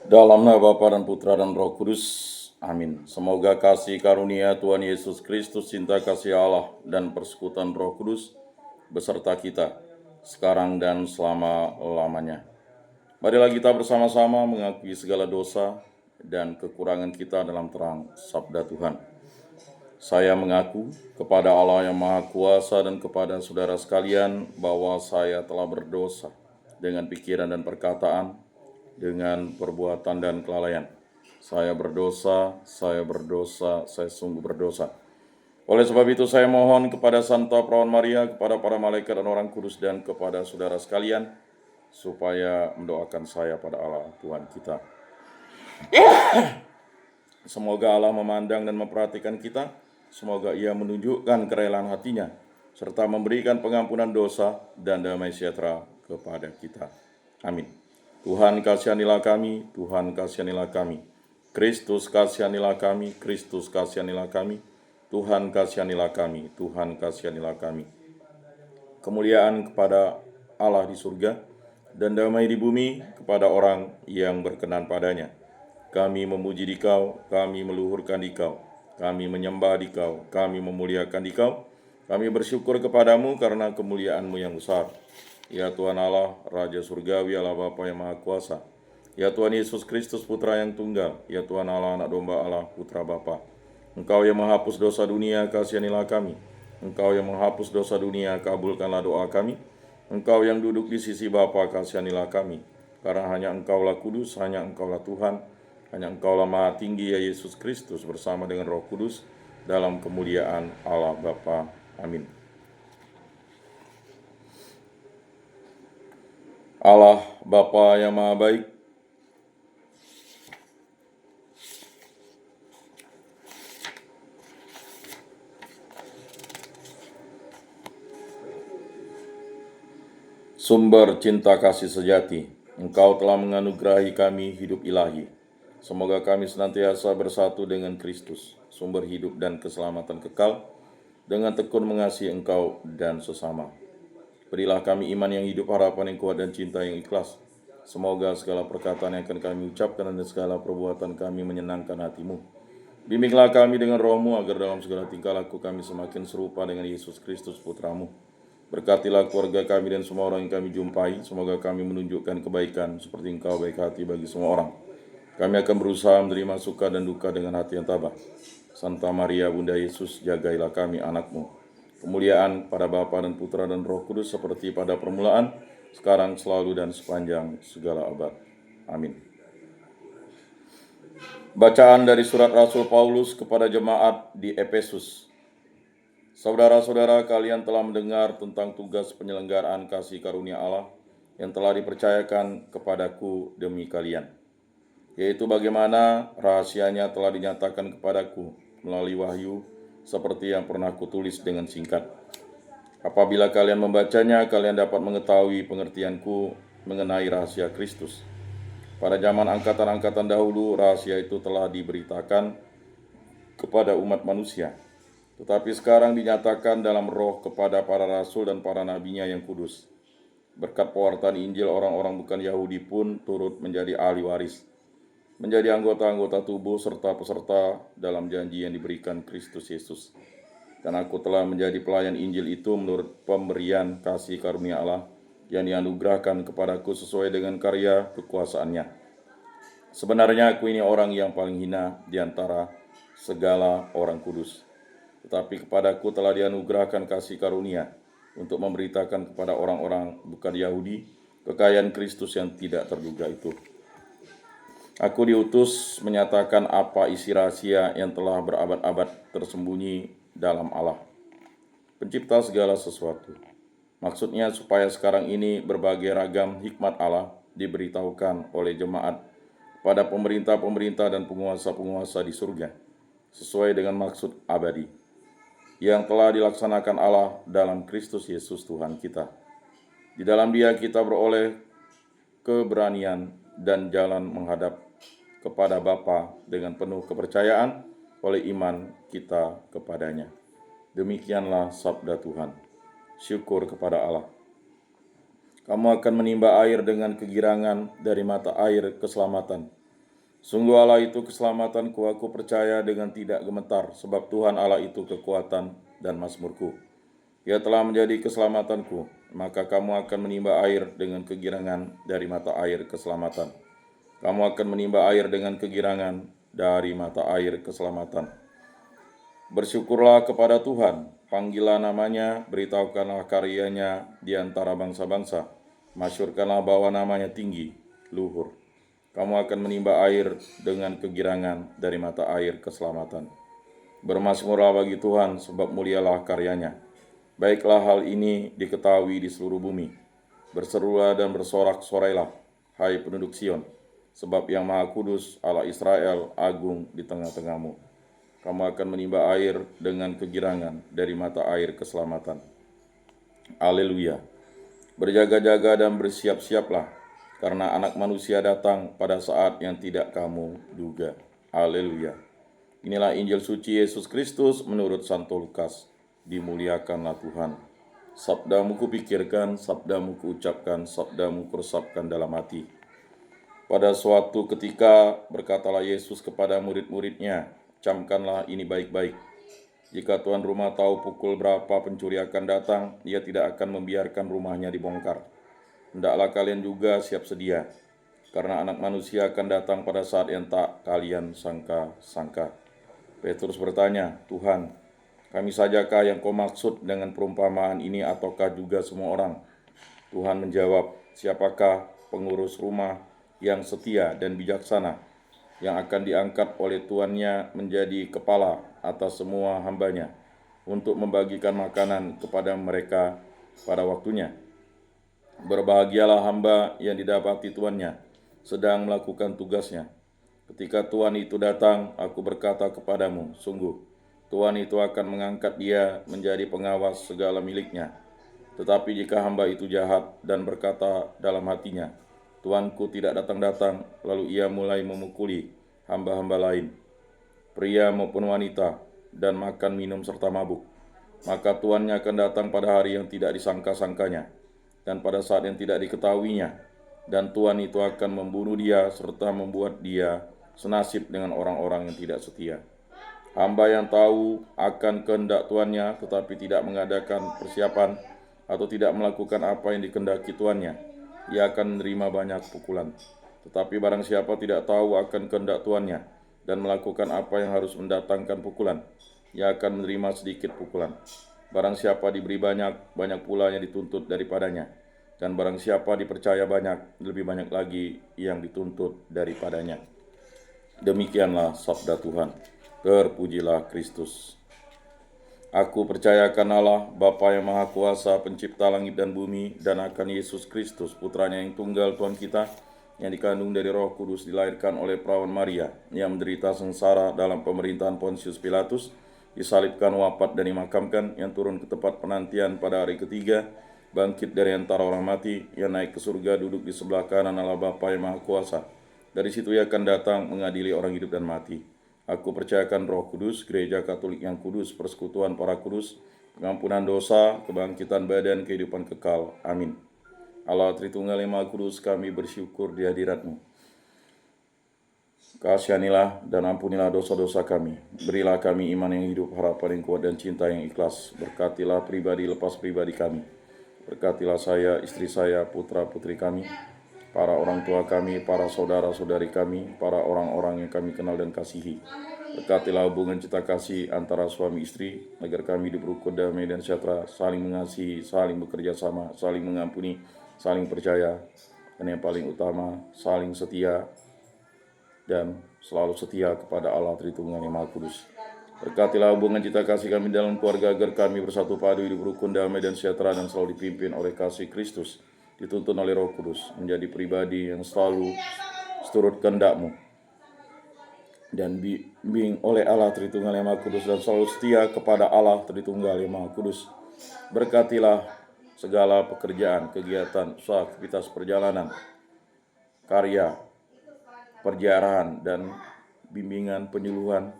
Dalam nama Bapa dan Putra dan Roh Kudus, amin. Semoga kasih karunia Tuhan Yesus Kristus, cinta kasih Allah, dan persekutuan Roh Kudus beserta kita, sekarang dan selama-lamanya. Marilah kita bersama-sama mengakui segala dosa dan kekurangan kita dalam terang sabda Tuhan. Saya mengaku kepada Allah yang Maha Kuasa dan kepada saudara sekalian bahwa saya telah berdosa dengan pikiran dan perkataan, dengan perbuatan dan kelalaian. Saya berdosa, saya sungguh berdosa. Oleh sebab itu saya mohon kepada Santa Perawan Maria, kepada para malaikat dan orang kudus, dan kepada saudara sekalian, supaya mendoakan saya pada Allah Tuhan kita. Semoga Allah memandang dan memperhatikan kita. Semoga Ia menunjukkan kerelaan hatinya, serta memberikan pengampunan dosa dan damai sejahtera kepada kita. Amin. Tuhan kasihanilah kami, Tuhan kasihanilah kami. Kristus kasihanilah kami, Kristus kasihanilah kami. Tuhan kasihanilah kami, Tuhan kasihanilah kami. Kemuliaan kepada Allah di surga, dan damai di bumi kepada orang yang berkenan padanya. Kami memuji Dikau, kami meluhurkan Dikau, kami menyembah Dikau, kami memuliakan Dikau, kami bersyukur kepadamu karena kemuliaan-Mu yang besar. Ya Tuhan Allah, Raja Surgawi, Allah Bapa yang Maha Kuasa. Ya Tuhan Yesus Kristus, Putra yang tunggal. Ya Tuhan Allah, Anak Domba Allah, Putra Bapa. Engkau yang menghapus dosa dunia, kasihanilah kami. Engkau yang menghapus dosa dunia, kabulkanlah doa kami. Engkau yang duduk di sisi Bapa, kasihanilah kami. Karena hanya Engkaulah kudus, hanya Engkaulah Tuhan, hanya Engkaulah Maha Tinggi, ya Yesus Kristus, bersama dengan Roh Kudus, dalam kemuliaan Allah Bapa. Amin. Allah Bapa yang Maha Baik, sumber cinta kasih sejati, Engkau telah menganugerahi kami hidup ilahi. Semoga kami senantiasa bersatu dengan Kristus, sumber hidup dan keselamatan kekal, dengan tekun mengasihi Engkau dan sesama. Berilah kami iman yang hidup, harapan yang kuat, dan cinta yang ikhlas. Semoga segala perkataan yang akan kami ucapkan dan segala perbuatan kami menyenangkan hati-Mu. Bimbinglah kami dengan Roh-Mu agar dalam segala tingkah laku kami semakin serupa dengan Yesus Kristus, Putra-Mu. Berkatilah keluarga kami dan semua orang yang kami jumpai. Semoga kami menunjukkan kebaikan seperti Engkau baik hati bagi semua orang. Kami akan berusaha menerima suka dan duka dengan hati yang tabah. Santa Maria, Bunda Yesus, jagailah kami anak-Mu. Kemuliaan pada Bapa dan Putra dan Roh Kudus seperti pada permulaan, sekarang, selalu, dan sepanjang segala abad. Amin. Bacaan dari surat Rasul Paulus kepada jemaat di Efesus. Saudara-saudara, kalian telah mendengar tentang tugas penyelenggaraan kasih karunia Allah yang telah dipercayakan kepadaku demi kalian, yaitu bagaimana rahasianya telah dinyatakan kepadaku melalui wahyu, seperti yang pernah kutulis dengan singkat. Apabila kalian membacanya, kalian dapat mengetahui pengertianku mengenai rahasia Kristus. Pada zaman angkatan-angkatan dahulu, rahasia itu telah diberitakan kepada umat manusia, tetapi sekarang dinyatakan dalam Roh kepada para rasul dan para nabinya yang kudus. Berkat pewartaan Injil, orang-orang bukan Yahudi pun turut menjadi ahli waris, menjadi anggota-anggota tubuh serta peserta dalam janji yang diberikan Kristus Yesus. Dan aku telah menjadi pelayan Injil itu menurut pemberian kasih karunia Allah yang dianugerahkan kepadaku sesuai dengan karya kekuasaannya. Sebenarnya aku ini orang yang paling hina di antara segala orang kudus, tetapi kepadaku telah dianugerahkan kasih karunia untuk memberitakan kepada orang-orang bukan Yahudi kekayaan Kristus yang tidak terduga itu. Aku diutus menyatakan apa isi rahasia yang telah berabad-abad tersembunyi dalam Allah, pencipta segala sesuatu. Maksudnya supaya sekarang ini berbagai ragam hikmat Allah diberitahukan oleh jemaat pada pemerintah-pemerintah dan penguasa-penguasa di surga, sesuai dengan maksud abadi yang telah dilaksanakan Allah dalam Kristus Yesus Tuhan kita. Di dalam Dia kita beroleh keberanian dan jalan menghadap kepada Bapa dengan penuh kepercayaan oleh iman kita kepadanya. Demikianlah sabda Tuhan. Syukur kepada Allah. Kamu akan menimba air dengan kegirangan dari mata air keselamatan Sungguh Allah itu keselamatanku, aku percaya dengan tidak gemetar, sebab Tuhan Allah itu kekuatan dan mazmurku. Ia telah menjadi keselamatanku, maka kamu akan menimba air dengan kegirangan dari mata air keselamatan. Kamu akan menimba air dengan kegirangan dari mata air keselamatan. Bersyukurlah kepada Tuhan, panggillah namanya, beritahukanlah karyanya di antara bangsa-bangsa, masyurkanlah bahwa namanya tinggi, luhur. Kamu akan menimba air dengan kegirangan dari mata air keselamatan. Bermasmurlah bagi Tuhan, sebab mulialah karyanya. Baiklah hal ini diketahui di seluruh bumi. Berserulah dan bersorak-sorailah, hai penduduk Sion, sebab yang Maha Kudus Allah Israel agung di tengah-tengahmu. Kamu akan menimba air dengan kegirangan dari mata air keselamatan. Haleluya. Berjaga-jaga dan bersiap-siaplah, karena anak manusia datang pada saat yang tidak kamu duga. Haleluya. Inilah Injil suci Yesus Kristus menurut Santo Lukas. Dimuliakanlah Tuhan. Sabdamu kupikirkan, sabdamu kuucapkan, sabdamu kuresapkan dalam hati. Pada suatu ketika berkatalah Yesus kepada murid-muridnya, camkanlah ini baik-baik. Jika tuan rumah tahu pukul berapa pencuri akan datang, ia tidak akan membiarkan rumahnya dibongkar. Hendaklah kalian juga siap sedia, karena anak manusia akan datang pada saat yang tak kalian sangka-sangka. Petrus bertanya, Tuhan, kami sajakah yang kau maksud dengan perumpamaan ini ataukah juga semua orang? Tuhan menjawab, siapakah pengurus rumah yang setia dan bijaksana, yang akan diangkat oleh tuannya menjadi kepala atas semua hambanya, untuk membagikan makanan kepada mereka pada waktunya. Berbahagialah hamba yang didapati tuannya sedang melakukan tugasnya. Ketika tuan itu datang, aku berkata kepadamu, sungguh, tuan itu akan mengangkat dia menjadi pengawas segala miliknya. Tetapi jika hamba itu jahat dan berkata dalam hatinya, tuanku tidak datang-datang, lalu ia mulai memukuli hamba-hamba lain, pria maupun wanita, dan makan minum serta mabuk, maka tuannya akan datang pada hari yang tidak disangka-sangkanya, dan pada saat yang tidak diketahuinya, dan tuan itu akan membunuh dia serta membuat dia senasib dengan orang-orang yang tidak setia. Hamba yang tahu akan kehendak tuannya tetapi tidak mengadakan persiapan atau tidak melakukan apa yang dikehendaki tuannya, ia akan menerima banyak pukulan. Tetapi barang siapa tidak tahu akan kehendak tuannya dan melakukan apa yang harus mendatangkan pukulan, ia akan menerima sedikit pukulan. Barang siapa diberi banyak, banyak pula yang dituntut daripadanya. Dan barang siapa dipercaya banyak, lebih banyak lagi yang dituntut daripadanya. Demikianlah sabda Tuhan. Terpujilah Kristus. Aku percayakan Allah, Bapa yang Maha Kuasa, pencipta langit dan bumi, dan akan Yesus Kristus, putranya yang tunggal Tuhan kita, yang dikandung dari Roh Kudus, dilahirkan oleh perawan Maria, yang menderita sengsara dalam pemerintahan Pontius Pilatus, disalibkan, wafat, dan dimakamkan, yang turun ke tempat penantian pada hari ketiga, bangkit dari antara orang mati, yang naik ke surga, duduk di sebelah kanan Allah Bapa yang Maha Kuasa. Dari situ ia akan datang mengadili orang hidup dan mati. Aku percayakan Roh Kudus, Gereja Katolik yang kudus, persekutuan para kudus, pengampunan dosa, kebangkitan badan, kehidupan kekal. Amin. Allah Tritunggal yang Maha Kudus, kami bersyukur di hadirat-Mu. Kasihanilah dan ampunilah dosa-dosa kami. Berilah kami iman yang hidup, harapan yang kuat, dan cinta yang ikhlas. Berkatilah pribadi lepas pribadi kami. Berkatilah saya, istri saya, putra-putri kami, para orang tua kami, para saudara-saudari kami, para orang-orang yang kami kenal dan kasihi. Berkatilah hubungan cinta kasih antara suami istri, agar kami hidup rukun, damai, dan sejahtera, saling mengasihi, saling bekerja sama, saling mengampuni, saling percaya, dan yang paling utama, saling setia dan selalu setia kepada Allah Tritunggal yang Maha Kudus. Berkatilah hubungan cinta kasih kami dalam keluarga, agar kami bersatu padu, hidup rukun, damai, dan sejahtera, dan selalu dipimpin oleh kasih Kristus, dituntun oleh Roh Kudus, menjadi pribadi yang selalu seturut kehendak-Mu, dan bimbing oleh Allah Tritunggal yang Maha Kudus, dan selalu setia kepada Allah Tritunggal yang Maha Kudus. Berkatilah segala pekerjaan, kegiatan, usaha, aktivitas perjalanan, karya, perjalanan, dan bimbingan penyuluhan,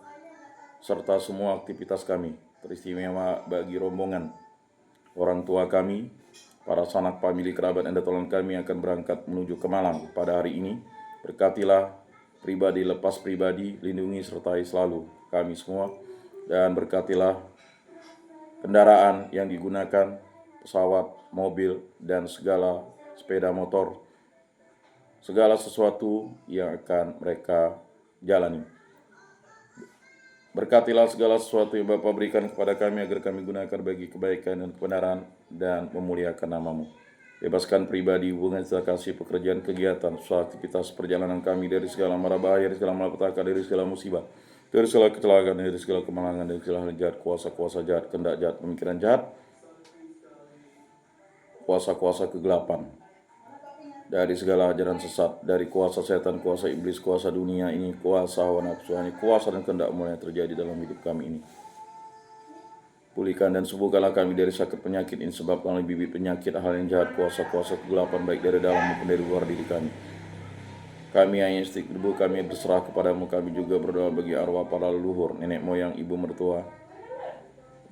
serta semua aktivitas kami, teristimewa bagi rombongan orang tua kami, para sanak famili, kerabat, dan datolan kami akan berangkat menuju ke Malang pada hari ini. Berkatilah pribadi lepas pribadi, lindungi sertai selalu kami semua, dan berkatilah kendaraan yang digunakan, pesawat, mobil, dan segala sepeda motor, segala sesuatu yang akan mereka jalani. Berkatilah segala sesuatu yang Bapa berikan kepada kami agar kami gunakan bagi kebaikan dan kebenaran dan memuliakan nama-Mu. Bebaskan pribadi, hubungan, cinta kasih, pekerjaan, kegiatan, usaha, aktivitas, perjalanan kami dari segala mara bahaya, dari segala malapetaka, dari segala musibah, dari segala kecelakaan, dari segala kemalangan, dari segala hal jahat, kuasa-kuasa jahat, kehendak jahat, pemikiran jahat, kuasa-kuasa kegelapan, dari segala ajaran sesat, dari kuasa setan, kuasa iblis, kuasa dunia ini, kuasa hawa nafsu, kuasa dan kehendak mulai terjadi dalam hidup kami ini. Pulihkan dan sembuhkanlah kami dari sakit penyakit ini, sebabkan oleh bibit penyakit, hal yang jahat, kuasa-kuasa kegelapan, baik dari dalam maupun dari luar diri kami. Kami hanya istiq debu, kami berserah kepadamu. Kami juga berdoa bagi arwah para leluhur, nenek moyang, ibu mertua,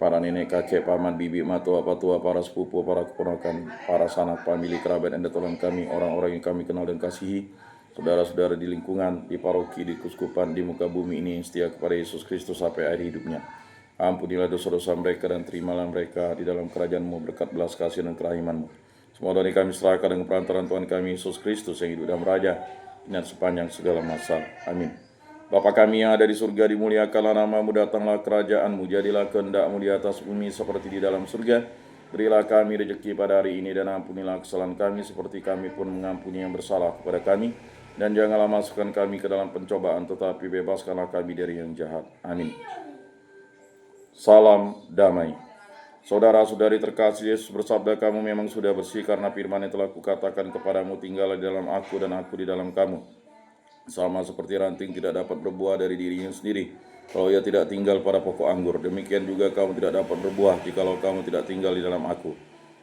para nenek, kakek, paman, bibi, matua, patua, para sepupu, para keponakan, para sanak, famili, kerabat, dan teman kami, orang-orang yang kami kenal dan kasihi, saudara-saudara di lingkungan, di paroki, di kuskupan, di muka bumi ini yang setia kepada Yesus Kristus sampai akhir hidupnya. Ampunilah dosa-dosa mereka dan terimalah mereka di dalam kerajaan-Mu berkat belas kasih dan kerahiman-Mu. Semua doa kami serahkan dengan perantaraan Tuhan kami Yesus Kristus yang hidup dan meraja dan sepanjang segala masa. Amin. Bapa kami yang ada di surga, dimuliakanlah nama-Mu, datanglah kerajaan-Mu, jadilah kehendak-Mu di atas bumi seperti di dalam surga. Berilah kami rezeki pada hari ini, dan ampunilah kesalahan kami seperti kami pun mengampuni yang bersalah kepada kami. Dan janganlah masukkan kami ke dalam pencobaan, tetapi bebaskanlah kami dari yang jahat. Amin. Salam damai. Saudara-saudari terkasih, Yesus bersabda, kamu memang sudah bersih karena firman yang telah kukatakan kepadamu, tinggallah di dalam aku dan aku di dalam kamu. Sama seperti ranting tidak dapat berbuah dari dirinya sendiri kalau ia tidak tinggal pada pokok anggur, demikian juga kamu tidak dapat berbuah jikalau kamu tidak tinggal di dalam aku.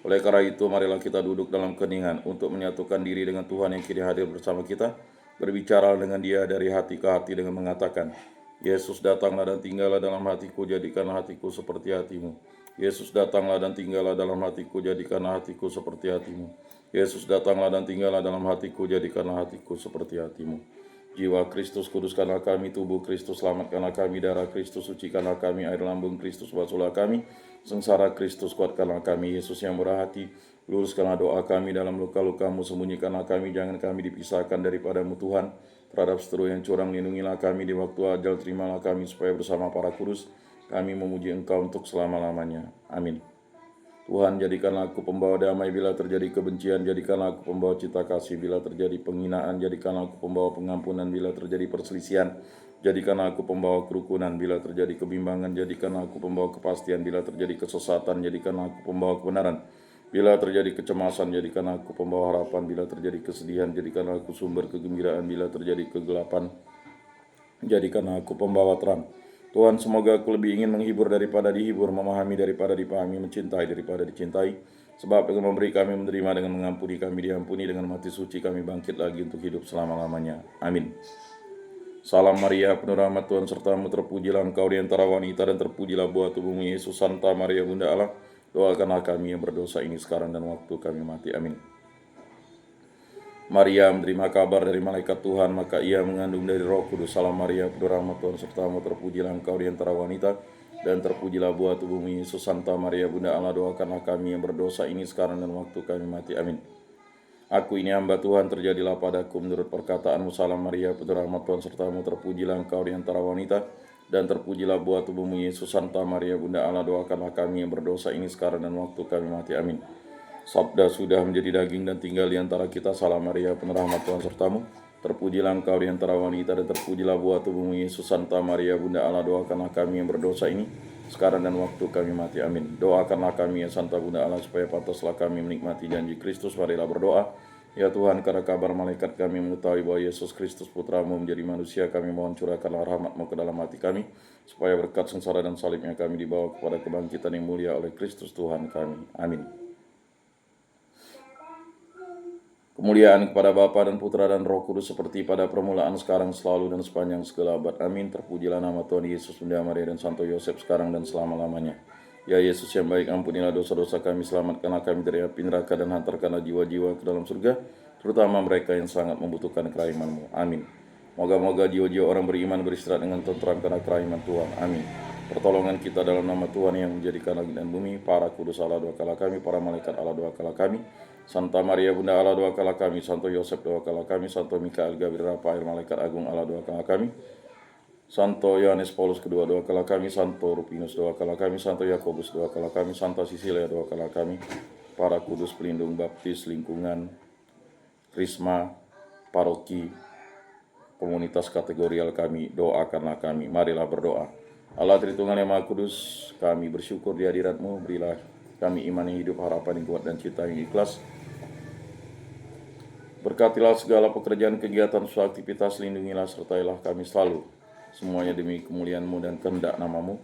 Oleh karena itu, marilah kita duduk dalam keheningan untuk menyatukan diri dengan Tuhan yang kini hadir bersama kita. Berbicara dengan Dia dari hati ke hati dengan mengatakan, Yesus datanglah dan tinggallah dalam hatiku, jadikanlah hatiku seperti hatimu. Yesus datanglah dan tinggallah dalam hatiku, jadikanlah hatiku seperti hatimu. Yesus datanglah dan tinggallah dalam hatiku, jadikanlah hatiku seperti hatimu. Jiwa Kristus, kuduskanlah kami. Tubuh Kristus, selamatkanlah kami. Darah Kristus, sucikanlah kami. Air lambung Kristus, basuhlah kami. Sengsara Kristus, kuatkanlah kami. Yesus yang murah hati, luruskanlah doa kami. Dalam luka-lukamu, sembunyikanlah kami. Jangan kami dipisahkan daripadamu Tuhan. Terhadap seteru yang curang, lindungilah kami. Di waktu ajal, terimalah kami, supaya bersama para kudus kami memuji Engkau untuk selama-lamanya. Amin. Tuhan, jadikanlah aku pembawa damai bila terjadi kebencian, jadikanlah aku pembawa cita kasih bila terjadi penghinaan, jadikanlah aku pembawa pengampunan bila terjadi perselisihan, jadikanlah aku pembawa kerukunan bila terjadi kebimbangan, jadikanlah aku pembawa kepastian bila terjadi kesesatan, jadikanlah aku pembawa kebenaran bila terjadi kecemasan, jadikanlah aku pembawa harapan bila terjadi kesedihan, jadikanlah aku sumber kegembiraan bila terjadi kegelapan, jadikanlah aku pembawa terang. Tuhan, semoga aku lebih ingin menghibur daripada dihibur, memahami daripada dipahami, mencintai daripada dicintai. Sebab dengan memberi kami menerima, dengan mengampuni kami diampuni, dengan mati suci kami bangkit lagi untuk hidup selama-lamanya. Amin. Salam Maria, penuh rahmat Tuhan sertamu, terpujilah engkau di antara wanita dan terpujilah buah tubuhmu Yesus. Santa Maria Bunda Allah, doakanlah kami yang berdosa ini sekarang dan waktu kami mati. Amin. Maria menerima kabar dari malaikat Tuhan, maka ia mengandung dari Roh Kudus. Salam Maria, penuh rahmat Tuhan sertamu, terpujilah engkau di antara wanita dan terpujilah buah tubuhmu Yesus. Santa Maria Bunda Allah, doakanlah kami yang berdosa ini sekarang dan waktu kami mati. Amin. Aku ini hamba Tuhan, terjadilah padaku menurut perkataanmu. Salam Maria, penuh rahmat Tuhan sertamu, terpujilah engkau di antara wanita dan terpujilah buah tubuhmu Yesus. Santa Maria Bunda Allah, doakanlah kami yang berdosa ini sekarang dan waktu kami mati. Amin. Sabda sudah menjadi daging dan tinggal di antara kita. Salam Maria, penuh rahmat Tuhan sertamu, terpujilah engkau di antara wanita dan terpujilah buah tubuhmu Yesus. Santa Maria Bunda Allah, doakanlah kami yang berdosa ini sekarang dan waktu kami mati. Amin. Doakanlah kami ya Santa Bunda Allah, supaya pantaslah kami menikmati janji Kristus. Marilah berdoa. Ya Tuhan, karena kabar malaikat kami mengetahui bahwa Yesus Kristus Putramu menjadi manusia, kami mohon curahkanlah rahmat-Mu ke dalam hati kami, supaya berkat sengsara dan salibnya kami dibawa kepada kebangkitan yang mulia oleh Kristus Tuhan kami. Amin. Kemuliaan kepada Bapa dan Putra dan Roh Kudus, seperti pada permulaan, sekarang, selalu, dan sepanjang segala abad. Amin. Terpujilah nama Tuhan Yesus, Bunda Maria, dan Santo Yosef, sekarang dan selama-lamanya. Ya Yesus yang baik, ampunilah dosa-dosa kami, selamatkanlah kami dari api neraka, dan hantarkanlah jiwa-jiwa ke dalam surga, terutama mereka yang sangat membutuhkan kerahiman-Mu. Amin. Moga-moga jiwa-jiwa orang beriman beristirahat dengan tentram karena kerahiman Tuhan. Amin. Pertolongan kita dalam nama Tuhan yang menjadikan langit dan bumi, para kudus Allah doakanlah kami, para malaikat Allah doakanlah kami, Santa Maria Bunda Allah doakanlah kami, Santo Yosef doakanlah kami, Santo Mikael Gabriel Rafael Malaikat Agung Allah doakanlah kami, Santo Yohanes Paulus kedua doakanlah kami, Santo Rupinus doakanlah kami, Santo Yakobus doakanlah kami, Santa Sisilia doakanlah kami, para kudus pelindung baptis, lingkungan, risma, paroki, komunitas kategorial kami, doakanlah kami. Marilah berdoa. Allah Tritunggal yang Maha Kudus, kami bersyukur di hadirat-Mu, berilah kami iman yang hidup, harapan yang kuat, dan cita yang ikhlas. Berkatilah segala pekerjaan, kegiatan, usaha, aktivitas, lindungilah, sertailah kami selalu. Semuanya demi kemuliaan-Mu dan kehendak nama-Mu.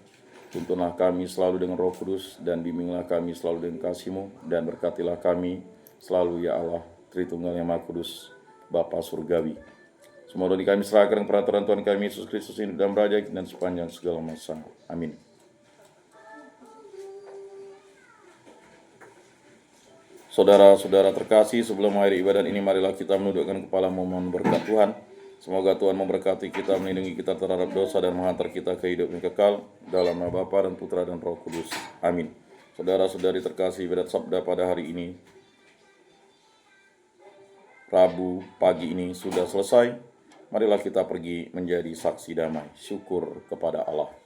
Tuntunlah kami selalu dengan Roh Kudus, dan bimbinglah kami selalu dengan kasih-Mu, dan berkatilah kami selalu, ya Allah, Tritunggal yang Maha Kudus, Bapa Surgawi. Semua doa kami serahkan dengan peraturan Tuhan kami Yesus Kristus hidup dan beraja dan sepanjang segala masa. Amin. Saudara-saudara terkasih, sebelum mengakhiri ibadat ini, marilah kita menundukkan kepala memohon berkat Tuhan. Semoga Tuhan memberkati kita, melindungi kita terhadap dosa, dan menghantar kita ke hidup yang kekal. Dalam nama Bapa dan Putra dan Roh Kudus. Amin. Saudara-saudari terkasih, ibadat sabda pada hari ini, Rabu pagi ini sudah selesai. Marilah kita pergi menjadi saksi damai. Syukur kepada Allah.